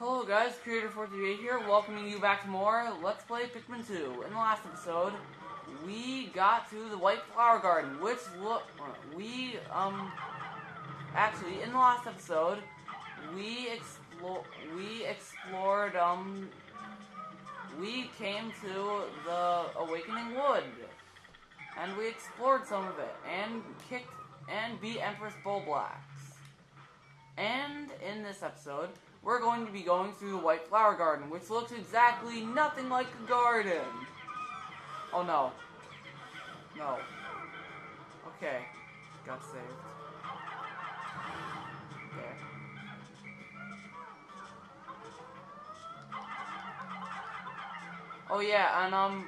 Hello guys, Creator438 here, welcoming you back to more Let's Play Pikmin 2. In the last episode, we got to the White Flower Garden, which actually, in the last episode, we came to the Awakening Wood, and we explored some of it, and kicked and beat Empress Bullblacks. And in this episode, we're going to be going through the White Flower Garden, which looks exactly nothing like a garden. Oh no. No. Okay. Got saved. Okay. Oh yeah, and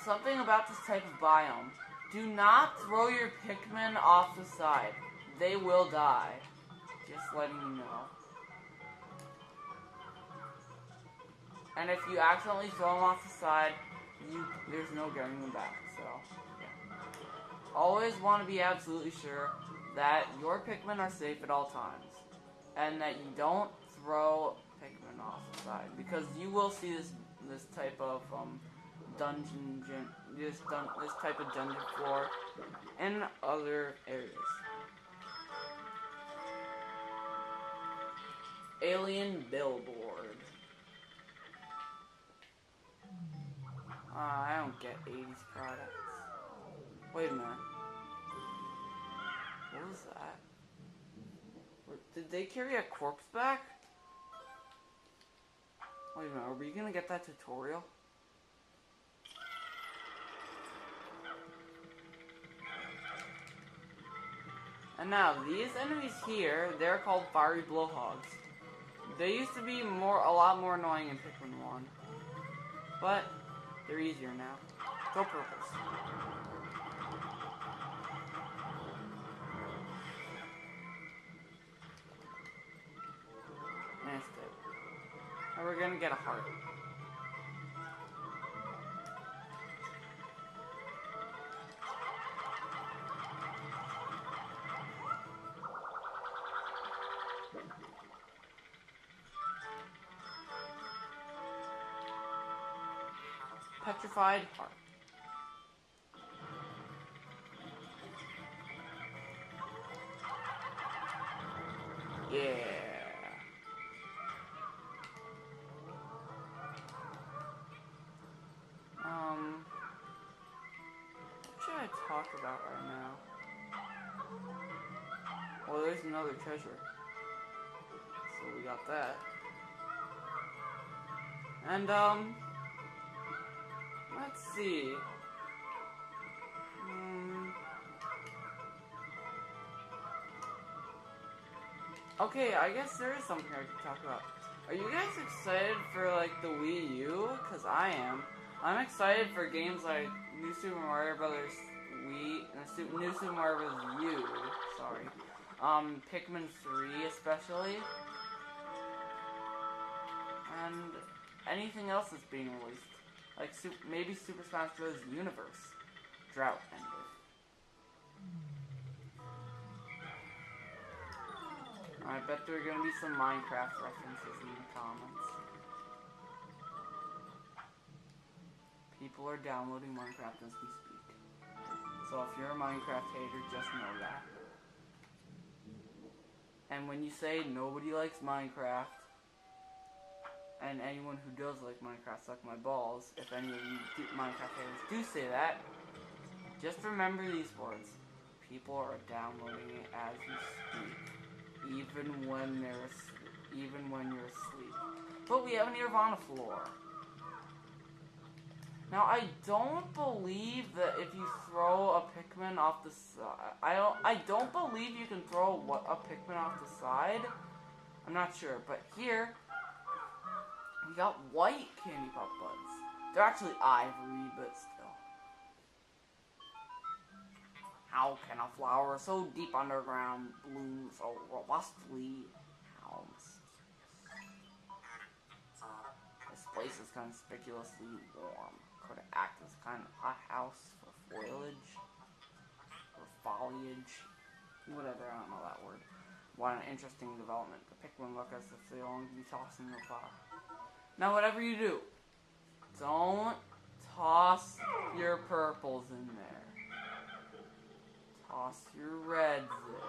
something about this type of biome. Do not throw your Pikmin off the side. They will die. Just letting you know. And if you accidentally throw them off the side, there's no getting them back, so, yeah. Always want to be absolutely sure that your Pikmin are safe at all times. And that you don't throw Pikmin off the side. Because you will see this type of, this type of dungeon floor in other areas. Alien Billboard. I don't get 80s products. Wait a minute. What was that? Did they carry a corpse back? Wait a minute, are we gonna get that tutorial? And now, these enemies here, they're called fiery blowhogs. They used to be a lot more annoying in Pikmin 1. But they're easier now. Go purples. Missed it. And we're gonna get a heart. Petrified heart. Yeah. What should I talk about right now? Well, there's another treasure. So we got that. And, let's see. Okay, I guess there is something I can talk about. Are you guys excited for, like, the Wii U? Because I am. I'm excited for games like New Super Mario Brothers Wii, New Super Mario Bros. U, sorry. Pikmin 3 especially. And anything else that's being released. Like, maybe Super Smash Bros. Universe. Drought ended. I bet there are going to be some Minecraft references in the comments. People are downloading Minecraft as we speak. So if you're a Minecraft hater, just know that. And when you say nobody likes Minecraft, and anyone who does like Minecraft suck my balls, if any of you Minecraft haters do say that, just remember these words. People are downloading it as you speak. Even when you're asleep. But we have a Nirvana floor. Now I don't believe that if you throw a Pikmin off the side, I don't believe you can throw a Pikmin off the side. I'm not sure, but here we got white candy pop buds. They're actually ivory, but still. How can a flower so deep underground bloom so robustly? How mysterious. This place is conspicuously warm. Could it act as kind of hothouse for foliage? Or foliage? Whatever, I don't know that word. What an interesting development. The Pikmin look as if they only be tossing the fire. Now, whatever you do, don't toss your purples in there. Toss your reds in.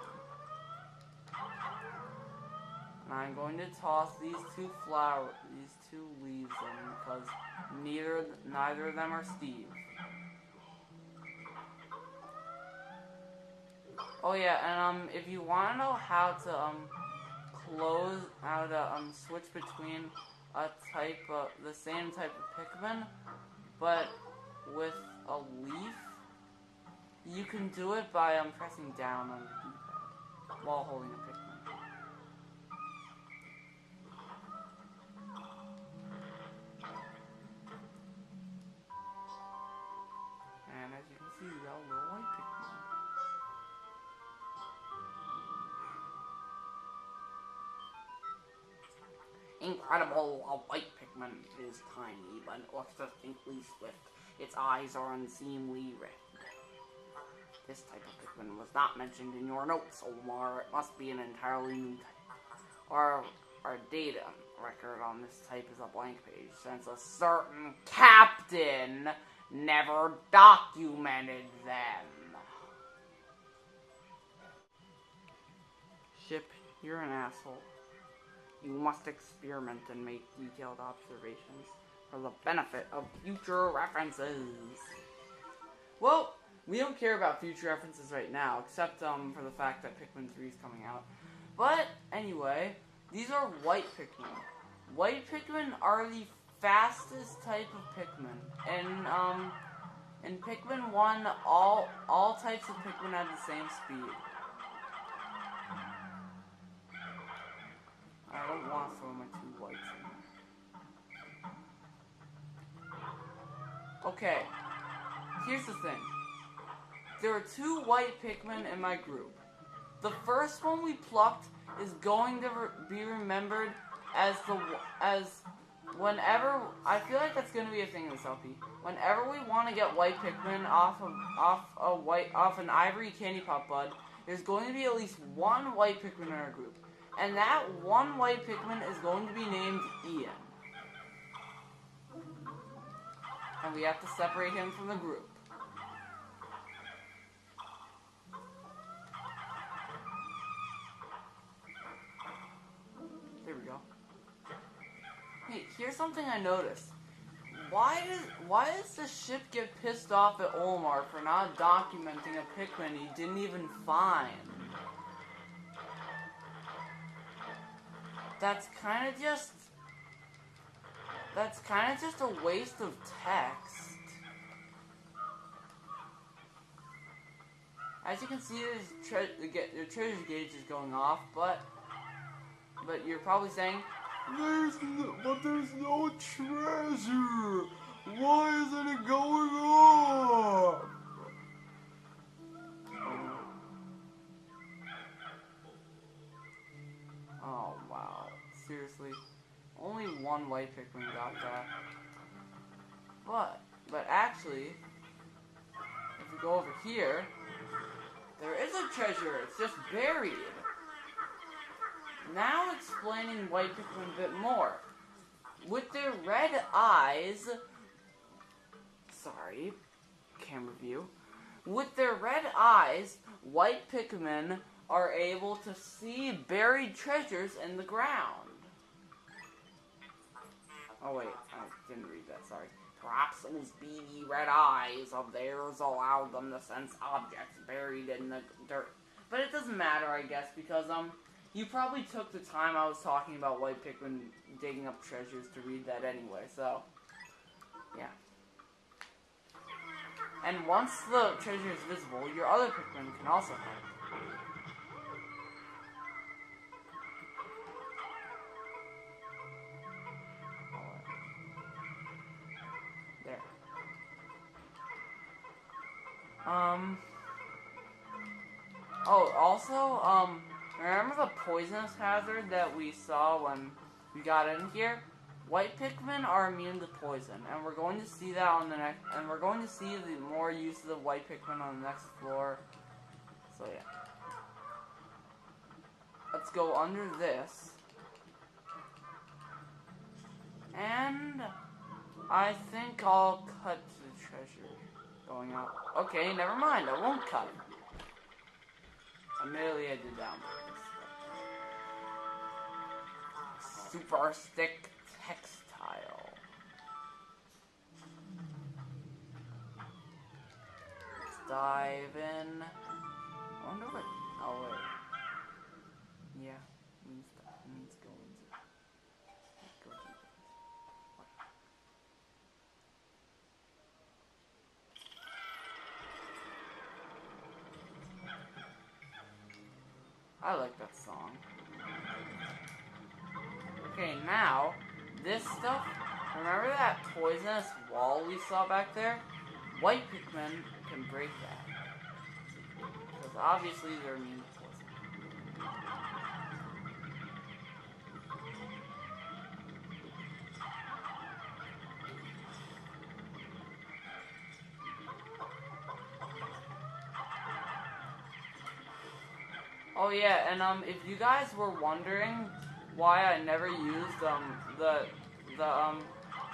And I'm going to toss these two leaves in because neither of them are Steve. Oh yeah, and if you want to know how to switch between the same type of Pikmin, but with a leaf, you can do it by pressing down on the D-pad while holding a Pikmin. And as you can see, we got a little white Pikmin. Incredible, a white Pikmin is tiny, but looks distinctly swift. Its eyes are unseemly red. This type of Pikmin was not mentioned in your notes, Omar. It must be an entirely new type. Our data record on this type is a blank page, since a certain captain never documented them. Ship, you're an asshole. You must experiment and make detailed observations for the benefit of future references. Well, we don't care about future references right now, except for the fact that Pikmin 3 is coming out. But anyway, these are white Pikmin. White Pikmin are the fastest type of Pikmin. In Pikmin 1, all types of Pikmin have the same speed. I don't want to throw my two whites in there. Okay, here's the thing. There are two white Pikmin in my group. The first one we plucked is going to be remembered as whenever, I feel like that's going to be a thing in this LP. Whenever we want to get white Pikmin off an ivory candy pop bud, there's going to be at least one white Pikmin in our group. And that one white Pikmin is going to be named Ian. And we have to separate him from the group. There we go. Hey, here's something I noticed. Why does the ship get pissed off at Olmar for not documenting a Pikmin he didn't even find? That's kind of just a waste of text. As you can see, the treasure gauge is going off, but you're probably saying, there's no treasure. Why isn't it going off? Oh wow, seriously, only one white Pikmin got that. But actually, if we go over here, there is a treasure, it's just buried. Now explaining white Pikmin a bit more. With their red eyes, sorry, camera view. With their red eyes, white Pikmin are able to see buried treasures in the ground. Oh wait, I didn't read that, sorry. Perhaps those beady red eyes of theirs allowed them to sense objects buried in the dirt. But it doesn't matter, I guess, because, you probably took the time I was talking about white Pikmin digging up treasures to read that anyway, so, yeah. And once the treasure is visible, your other Pikmin can also help. There. Oh, also, remember the poisonous hazard that we saw when we got in here? White Pikmin are immune to poison, and we're going to see that on the next, and we're going to see the more use of the white Pikmin on the next floor. So yeah. let's go under this. And I think I'll cut the treasure going up. Okay, never mind. I won't cut. Admittedly, I did that on purpose. Super stick textile. Let's dive in. I wonder what. Oh wait. Yeah, means go into. Go deep. I like that song. Okay, now, this stuff, remember that poisonous wall we saw back there? White Pikmin can break that. Because obviously they're immune to poison. Oh yeah, and if you guys were wondering why I never used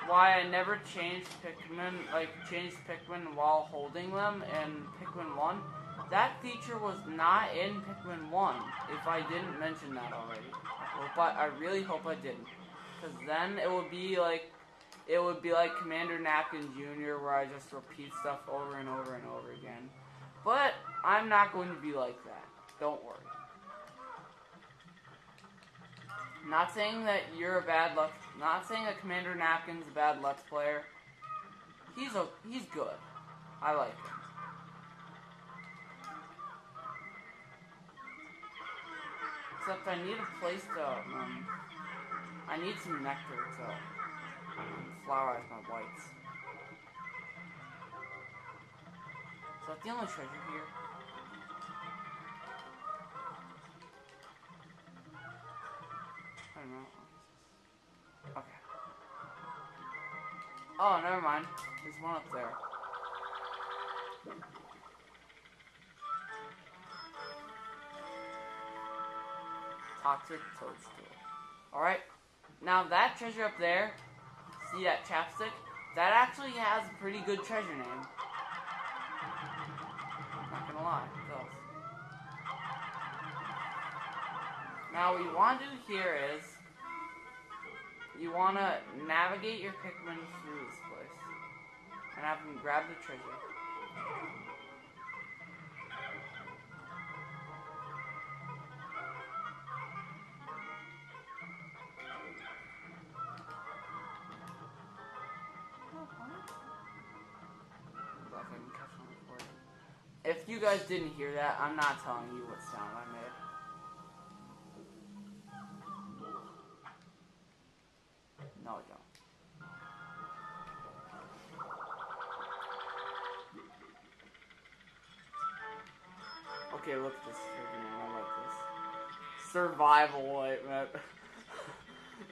why I never changed Pikmin while holding them in Pikmin 1, that feature was not in Pikmin 1, if I didn't mention that already. I really hope I didn't. Because then it would be like Commander Napkin Jr. where I just repeat stuff over and over and over again. But I'm not going to be like that. Don't worry. Not saying that you're a bad not saying that Commander Napkin's a bad Let's Player. He's good. I like him. Except I need a place to I need some nectar to flowerize my whites. Is that the only treasure here? I don't know. Okay. Oh, never mind. There's one up there. Toxic toadstool. Alright. Now that treasure up there, see that chapstick? That actually has a pretty good treasure name. Not gonna lie, it does. Now what you want to do here is, you want to navigate your Pikmin through this place. And have them grab the treasure. If you guys didn't hear that, I'm not telling you what sound I made. No, I don't. Okay, look at this freaking man. I like this. Survival white, man.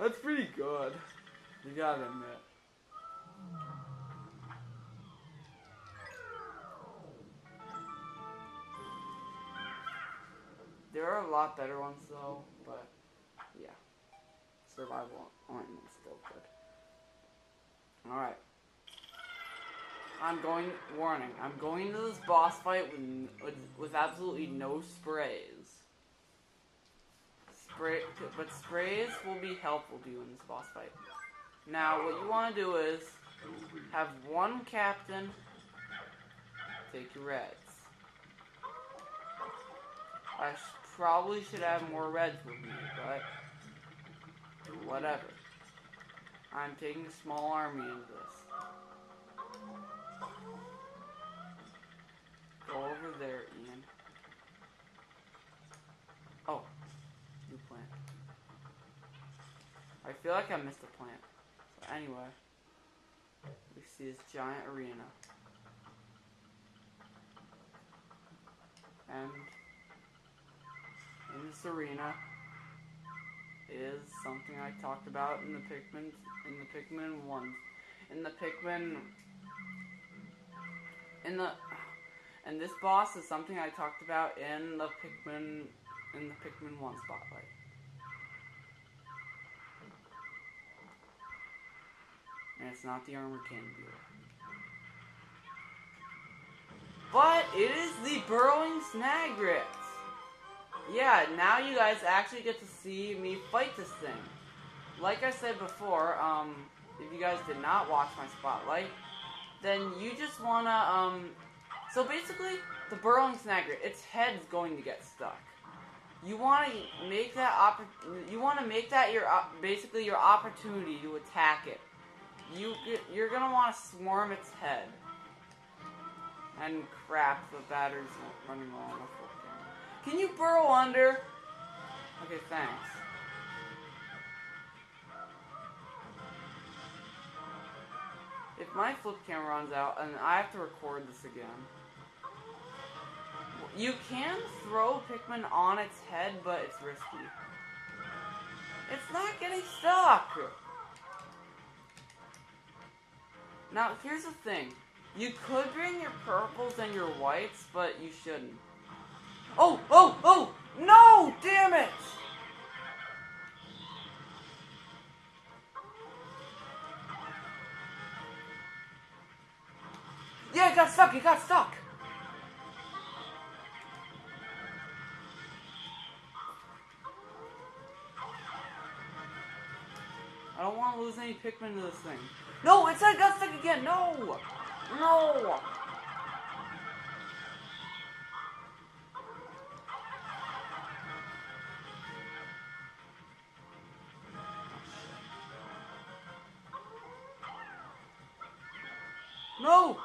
That's pretty good. You gotta admit. There are a lot better ones though, but yeah. Survival ointment's still good. Alright. Warning, I'm going into this boss fight with absolutely no sprays. But sprays will be helpful to you in this boss fight. Now, what you want to do is have one captain take your reds. I probably should have more reds with me, but whatever. I'm taking a small army into this. Go over there, Ian. Oh, new plant. I feel like I missed a plant. So anyway, we see this giant arena. And in this arena is something I talked about in the Pikmin 1. And this boss is something I talked about in the Pikmin in the Pikmin 1 spotlight. And it's not the Armor Cannon Beetle. But it is the Burrowing Snagrit. Yeah, now you guys actually get to see me fight this thing. Like I said before, if you guys did not watch my spotlight, then you just wanna, so basically, the Burrowing Snagrit, its head's going to get stuck. You wanna make that your basically your opportunity to attack it. You're gonna wanna swarm its head. And crap, the battery's running low on my flip camera. Can you burrow under? Okay, thanks. If my flip camera runs out and I have to record this again, you can throw Pikmin on its head, but it's risky. It's not getting stuck! Now, here's the thing. You could bring your purples and your whites, but you shouldn't. Oh! Oh! Oh! No! Damn it! Yeah, it got stuck! It got stuck! I don't want to lose any Pikmin to this thing. No! It said it got stuck again! No! No! No!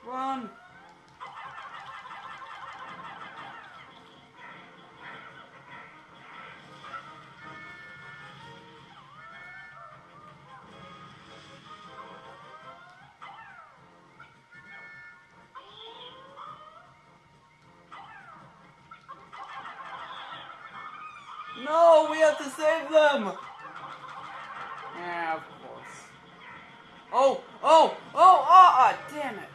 Run! No, we have to save them! Yeah, of course. Oh, oh, oh, damn it.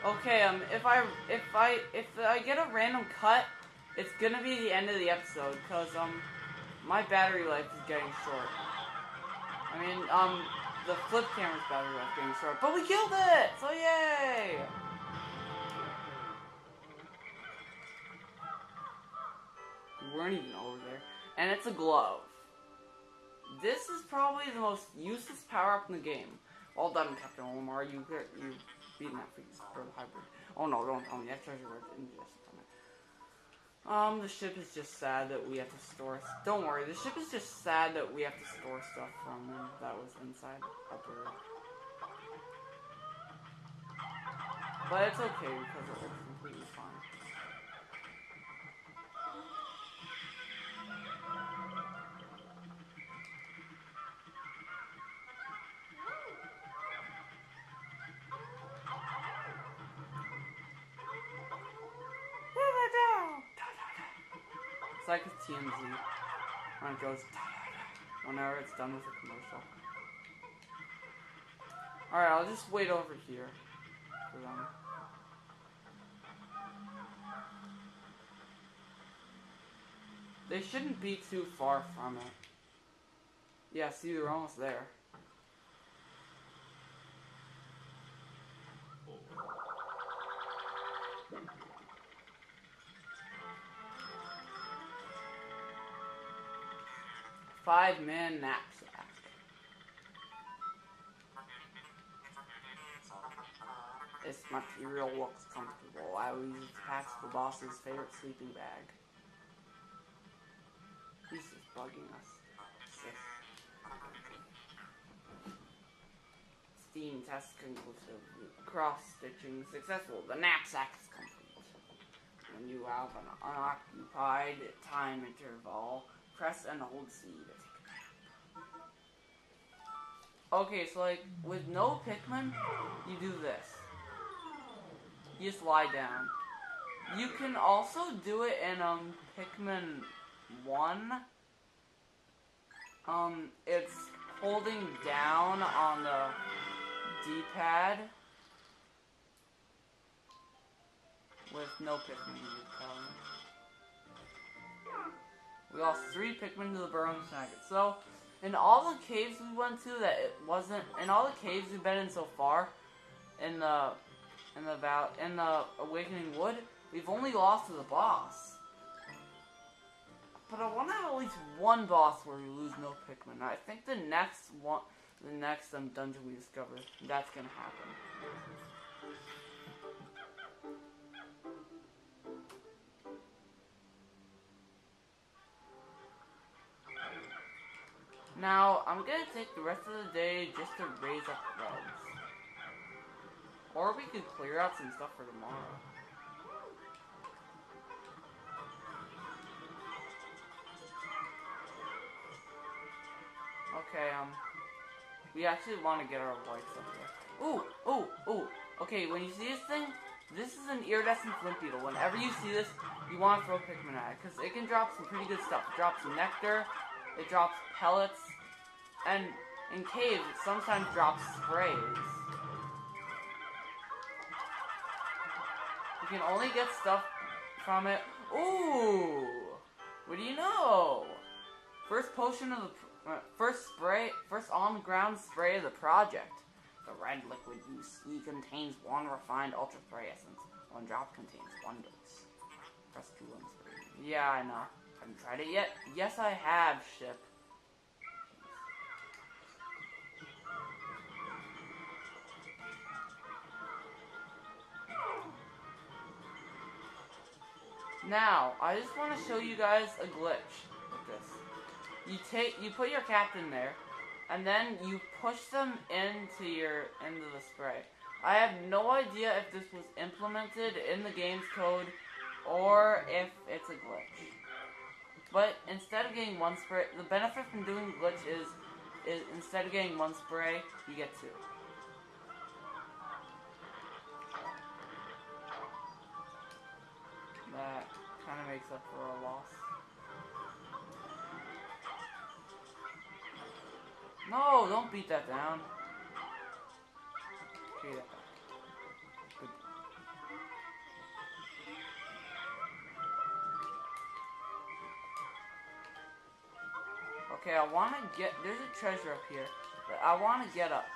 Okay, if I get a random cut, it's gonna be the end of the episode, cause, my battery life is getting short. I mean, the flip camera's battery life is getting short, but we killed it! So yay! We weren't even over there. And it's a glove. This is probably the most useless power-up in the game. Well done, Captain Olimar. You beaten that for the hybrid. Oh no, don't tell me. That treasure was in this. The ship is just sad that we have to store... Don't worry, the ship is just sad that we have to store stuff from when that was inside upper. But it's okay, because it looks completely fine. It's like a TMZ when it goes whenever it's done with a commercial. Alright, I'll just wait over here for them. They shouldn't be too far from it. Yeah, see, they're almost there. Five-man knapsack. This material looks comfortable. I will use it to pack the boss's favorite sleeping bag. He's just bugging us. Steam test conclusive. Cross-stitching successful. The knapsack is complete. When you have an unoccupied time interval, press and hold C to take a nap. Okay, so like, with no Pikmin, you do this. You just lie down. You can also do it in, Pikmin one, it's holding down on the D-pad with no Pikmin. We lost 3 Pikmin to the burrowing snagget. So, in all the caves we went to, in all the caves we've been in so far, in the Awakening Wood, we've only lost to the boss. But I want to have at least one boss where we lose no Pikmin. I think the next dungeon we discover, that's gonna happen. Now, I'm gonna take the rest of the day just to raise up reds. Or we could clear out some stuff for tomorrow. Okay, we actually want to get our whites up here. Ooh! Okay, when you see this thing, this is an iridescent flint beetle. Whenever you see this, you want to throw Pikmin at it, because it can drop some pretty good stuff. It drops nectar, it drops pellets, and in caves, it sometimes drops sprays. You can only get stuff from it. Ooh! What do you know? First potion of the... First on-ground spray of the project. The red liquid you see contains 1 refined ultra spray essence. 1 drop contains 1 dose. Press 2 on spray. Yeah, I know. Haven't tried it yet? Yes, I have, ship. Now, I just want to show you guys a glitch with this. You put your captain there, and then you push them into the spray. I have no idea if this was implemented in the game's code or if it's a glitch. But instead of getting 1 spray, the benefit from doing the glitch is instead of getting 1 spray, you get 2. That kind of makes up for a loss. No, don't beat that down. Okay, that back. Good. Okay, I want to get... There's a treasure up here that I want to get up.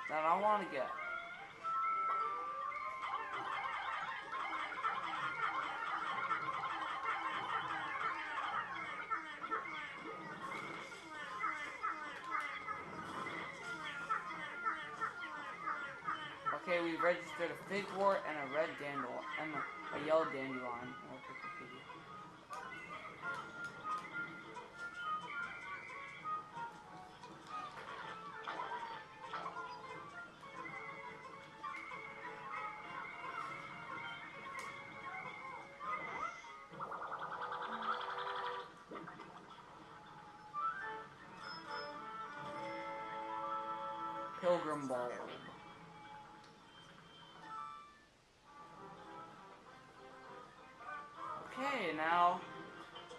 Okay, we registered a figwort and a red dandelion, and a yellow dandelion. Pilgrim bulb. Okay, now,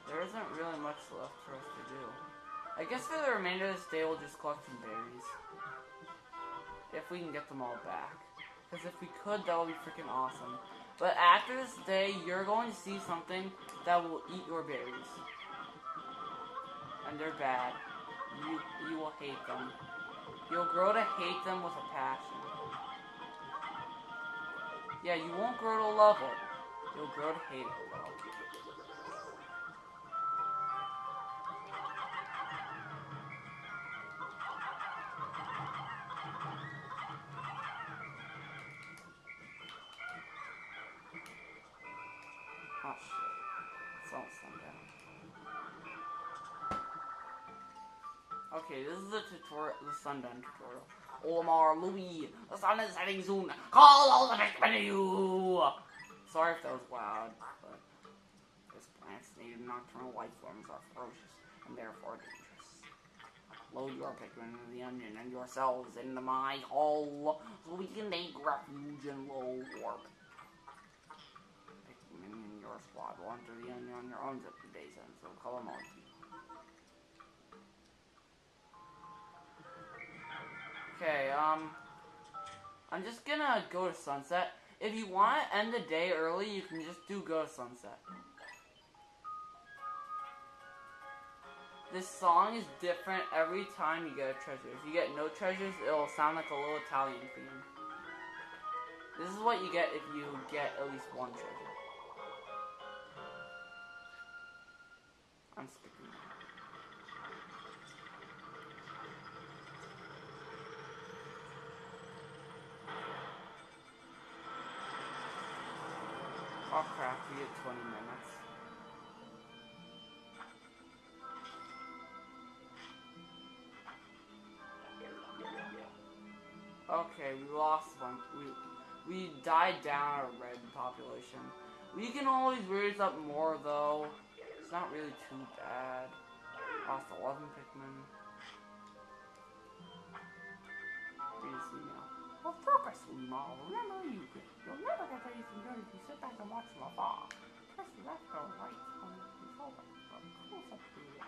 there isn't really much left for us to do. I guess for the remainder of this day, we'll just collect some berries. If we can get them all back. Because if we could, that would be freaking awesome. But after this day, you're going to see something that will eat your berries. And they're bad. You will hate them. You'll grow to hate them with a passion. Yeah, you won't grow to love it. You'll grow to hate it, though. Oh shit. It's almost sundown. Okay, this is the tutorial, the sundown tutorial. Olimar, Louis, the sun is setting soon. Call all the Pikmin to you! Sorry if that was loud, but this plant's native nocturnal life forms are ferocious and therefore dangerous. Load your Pikmin into the onion and yourselves into my hull so we can take refuge in low warp. Pikmin in your squad will enter the onion on your own at the day's end, so call them on to you. Okay, I'm just gonna go to sunset. If you want to end the day early, you can just go to sunset. This song is different every time you get a treasure. If you get no treasures, it'll sound like a little Italian theme. This is what you get if you get at least one treasure. I'm skipping that. Oh crap, we get 20 minutes. Okay, we lost one. We died down our red population. We can always raise up more though. It's not really too bad. Lost 11 Pikmin. Read this email. Well, progress, Luma. Remember, you'll never get anything done if you sit back and watch from afar. Press left or right on the controller for a close-up view.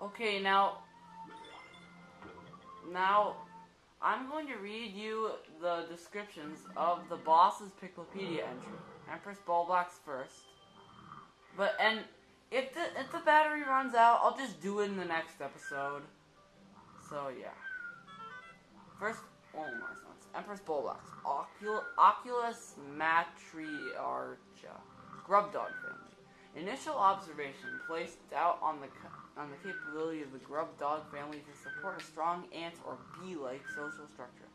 Okay, now I'm going to read you the descriptions of the boss's Piklopedia entry. Empress Bulblax first. And if the battery runs out, I'll just do it in the next episode. So yeah. First, oh my sons. Empress Bulblax. Oculus matriarcha. Grub dog family. Initial observation placed doubt on the capability of the grub dog family to support a strong ant or bee-like social structure,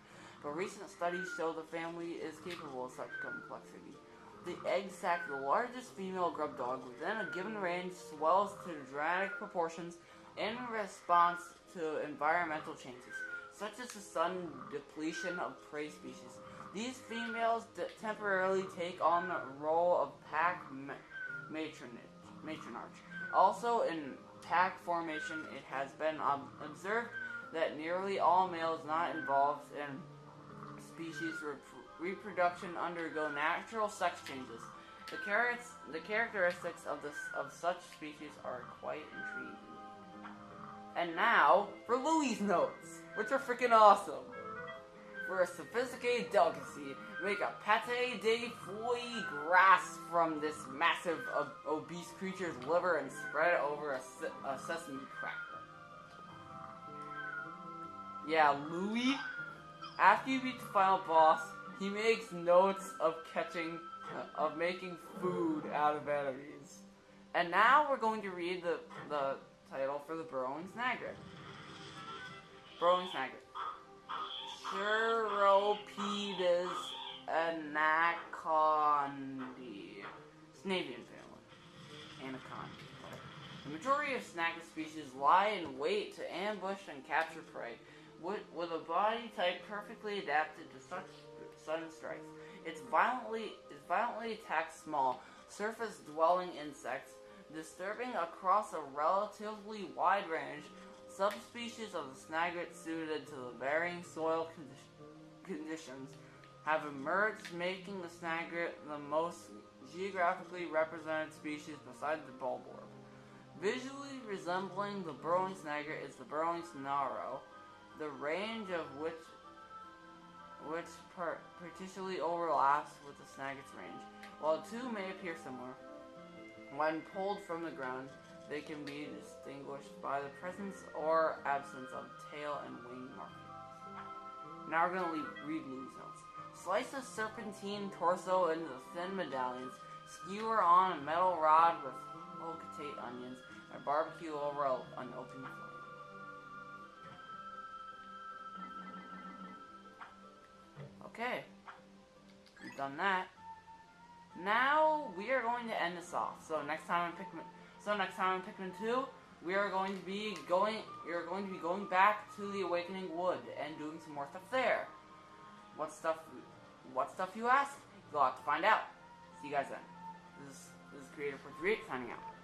but recent studies show the family is capable of such complexity. The egg sac, the largest female grub dog within a given range, swells to dramatic proportions in response to environmental changes, such as the sudden depletion of prey species. These females temporarily take on the role of pack matronarch. Also, in pack formation, it has been observed that nearly all males not involved in species reproduction undergo natural sex changes. The characteristics of such species are quite intriguing. And now for Louie's notes, which are freaking awesome. For a sophisticated delicacy, make a pâté de foie gras from this massive, obese creature's liver and spread it over a sesame cracker. Yeah, Louis, after you beat the final boss, he makes notes of making food out of enemies. And now we're going to read the title for the Burrowing Snaglet. Burrowing Snaglet. Chiropedis anacondae. Snavian family. Anaconda. The majority of snaglet species lie in wait to ambush and capture prey, with a body type perfectly adapted to such sudden strikes. It violently attacks small, surface-dwelling insects, disturbing across a relatively wide range. Subspecies of the snaglet suited to the varying soil conditions have emerged, making the snaglet the most geographically represented species besides the bulborb. Visually resembling the burrowing snaglet is the burrowing snarrow, the range of which partially overlaps with the snaglet's range. While the two may appear similar, when pulled from the ground, they can be distinguished by the presence or absence of tail and wing markings. Now we're going to read Lou's notes. Slice a serpentine torso into thin medallions, skewer on a metal rod with hocatate onions, and barbecue over an open flame. Okay, we've done that. Now we are going to end this off. So next time in Pikmin 2, we are going to be going back to the Awakening Wood and doing some more stuff there. What stuff you ask? You'll have to find out. See you guys then. This is Creator 43 signing out.